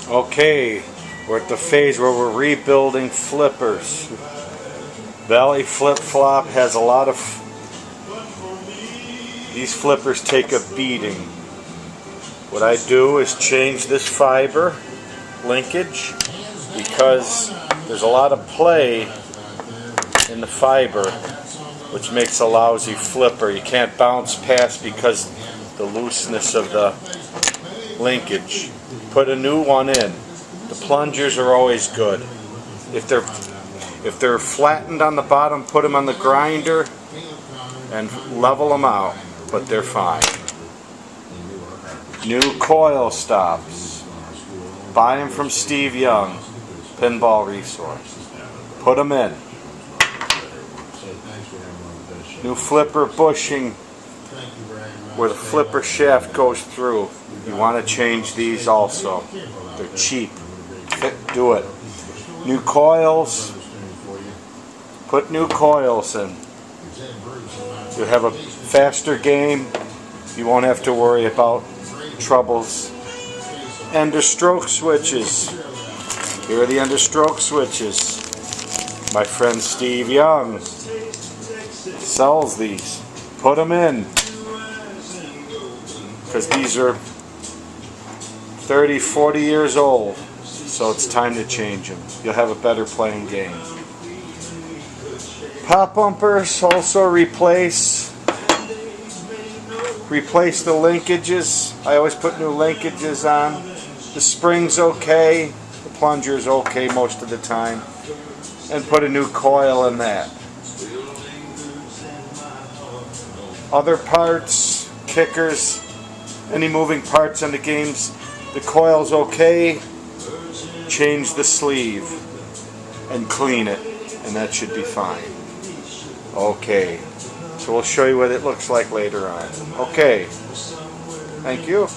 Okay, we're at the phase where we're rebuilding flippers. Bally flip-flop has a lot of... These flippers take a beating. What I do is change this fiber linkage because there's a lot of play in the fiber, which makes a lousy flipper. You can't bounce past because the looseness of the linkage. Put a new one in. The plungers are always good. If they're flattened on the bottom, put them on the grinder and level them out, but they're fine. New coil stops. Buy them from Steve Young, Pinball Resource. Put them in. New flipper bushing where the flipper shaft goes through. You want to change these also. They're cheap. Do it. New coils. Put new coils in. You'll have a faster game. You won't have to worry about troubles. Understroke switches. Here are the understroke switches. My friend Steve Young sells these. Put them in. Because these are 30, 40 years old. So it's time to change them. You'll have a better playing game. Pop bumpers also replace the linkages. I always put new linkages on. The spring's okay. The plunger's okay most of the time. And put a new coil in that. Other parts, kickers, any moving parts on the games, the coil's okay. Change the sleeve and clean it, and that should be fine. Okay, so we'll show you what it looks like later on. Okay, thank you.